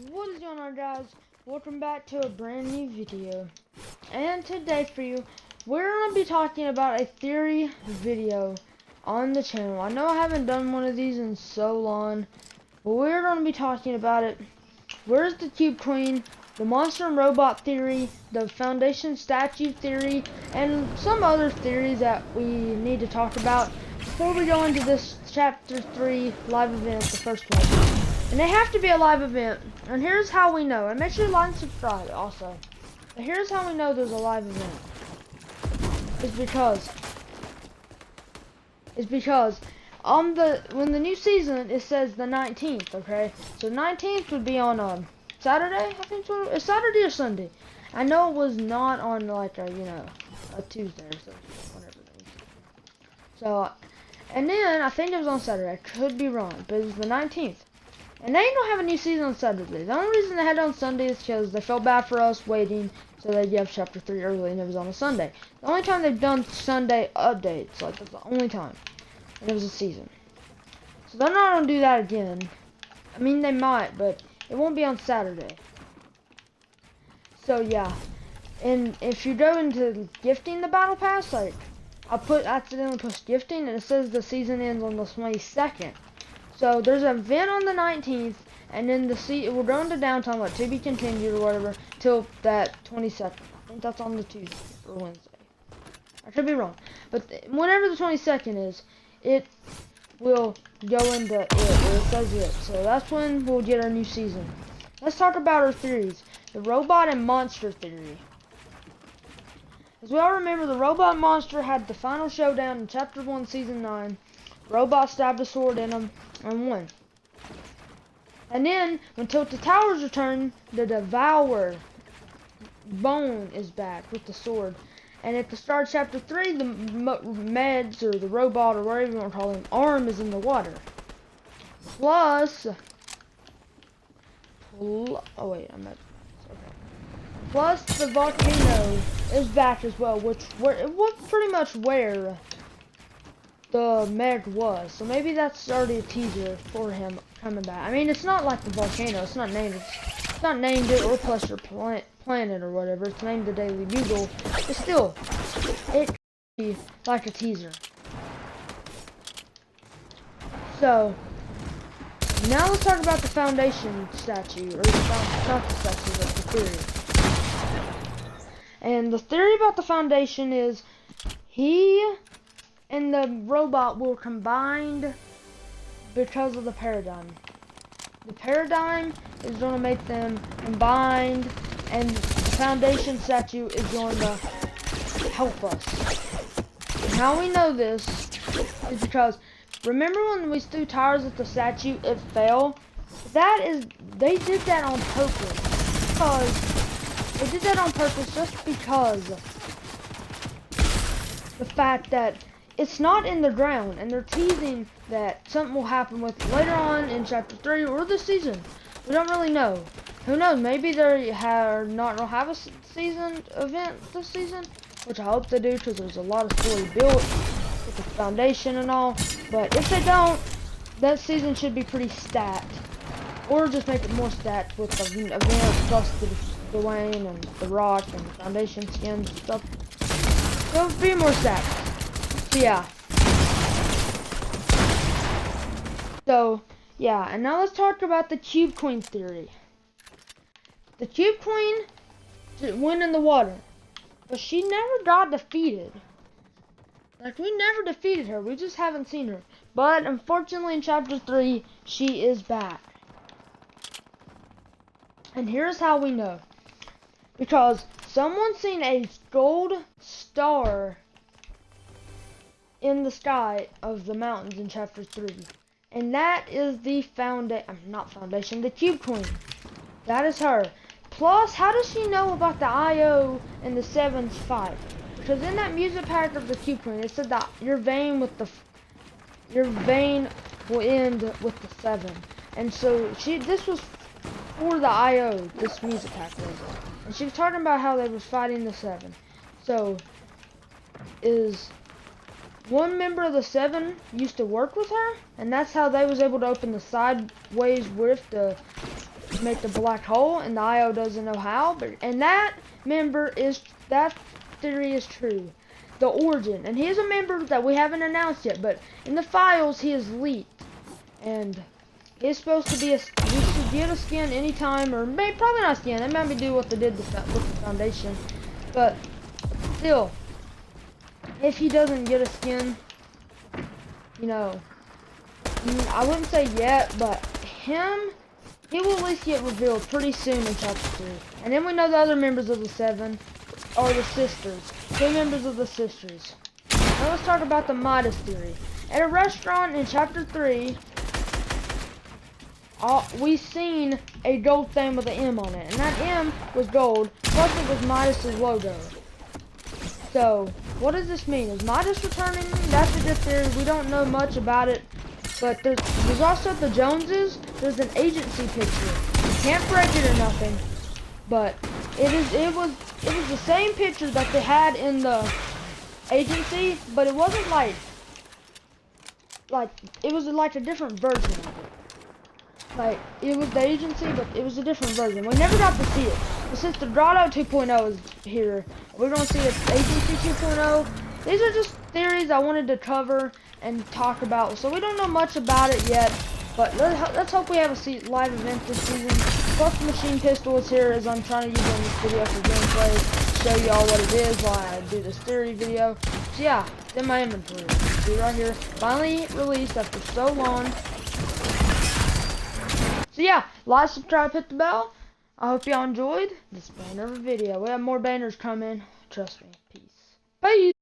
What is going on, guys? Welcome back to a brand new video. And today for you, we're going to be talking about a theory video on the channel. I know I haven't done one of these in so long, but we're going to be talking about it. Where's the Cube Queen, the monster and robot theory, the foundation statue theory, and some other theories that we need to talk about before we go into this chapter 3 live event, the first one. And they have to be a live event. And here's how we know. And make sure you like and subscribe also. But here's how we know there's a live event. It's because on when the new season, it says the 19th, okay? So 19th would be on Saturday, I think it's Saturday or Sunday. I know it was not on like a Tuesday or something, whatever it is. So, and then I think it was on Saturday. I could be wrong, but it was the 19th. And they don't have a new season on Saturday. The only reason they had it on Sunday is because they felt bad for us waiting, so they gave chapter 3 early and it was on a Sunday. The only time they've done Sunday updates, like that's the only time. And it was a season. So they're not going to do that again. I mean, they might, but it won't be on Saturday. So yeah. And if you go into gifting the battle pass, like, I accidentally pushed gifting and it says the season ends on the 22nd. So there's an event on the 19th, and then we're going to downtime, like to be continued or whatever, till that 22nd. I think that's on the Tuesday or Wednesday. I could be wrong, but whenever the 22nd is, it will go into it. It says it. So that's when we'll get our new season. Let's talk about our theories. The robot and monster theory. As we all remember, the robot and monster had the final showdown in chapter 1, season 9. Robot stabbed a sword in him and won. And then, when Tilted Towers return, the Devourer Bone is back with the sword. And at the start of chapter 3, the meds, or the robot, or whatever you want to call him, arm is in the water. Plus, plus the volcano is back as well, it was pretty much where the Meg was, so maybe that's already a teaser for him coming back. I mean, it's not like the volcano. It's not named it or Cluster Planet or whatever. It's named the Daily Bugle. But still, it could be like a teaser. So now let's talk about the foundation statue, or not the statue, but the theory. And the theory about the foundation is he and the robot will combine because of the paradigm. The paradigm is going to make them combined, and the foundation statue is going to help us. And how we know this is because, remember when we threw tires at the statue, it fell? They did that on purpose. Just because the fact that it's not in the ground, and they're teasing that something will happen with it later on in chapter 3 or this season. We don't really know. Who knows? Maybe they are not going to have a season event this season, which I hope they do, because there's a lot of story built with the foundation and all. But if they don't, that season should be pretty stacked, or just make it more stacked with the event plus the Dwayne and the rock and the foundation skins and stuff. It'll be more stacked. Yeah. So, yeah, and now let's talk about the Cube Queen theory. The Cube Queen went in the water, but she never got defeated. Like, we never defeated her, we just haven't seen her. But, unfortunately, in chapter 3, she is back. And here's how we know. Because someone seen a gold star in the sky of the mountains in chapter 3, and that is the the Cube Queen. That is her. Plus, how does she know about the IO and the 7's fight? Because in that music pack of the Cube Queen, it said that your vein will end with the 7, and so this was for the IO. This music pack was, and she was talking about how they was fighting the 7. So is one member of the 7 used to work with her, and that's how they was able to open the sideways rift to make the black hole, and the IO doesn't know how. And that theory is true. The origin, and he is a member that we haven't announced yet, but in the files he is leaked, and he's supposed to be he should get a skin anytime, or probably not a skin. They might do what they did with the foundation, but still, if he doesn't get a skin, you know, I wouldn't say yet, but he will at least get revealed pretty soon in chapter 3. And then we know the other members of the 7 are the sisters. 2 members of the sisters. Now let's talk about the Midas theory. At a restaurant in chapter 3, we seen a gold thing with an M on it. And that M was gold, plus it was Midas's logo. So, what does this mean? Is Midas returning? That's a good theory. We don't know much about it. But there's also the Joneses. There's an agency picture. You can't break it or nothing. But it was the same picture that they had in the agency, but it wasn't like it was like a different version of it. Like, it was the agency, but it was a different version. We never got to see it. But since the Grotto 2.0 is here, we're going to see the agency 2.0. These are just theories I wanted to cover and talk about. So we don't know much about it yet, but let's hope we have a live event this season. Plus the machine pistol is here, as I'm trying to use it in this video for gameplay, show you all what it is while I do this theory video. So yeah, it's in my inventory. See right here, finally released after so long. So yeah, like, subscribe, hit the bell. I hope y'all enjoyed this banner video. We have more banners coming. Trust me. Peace. Bye.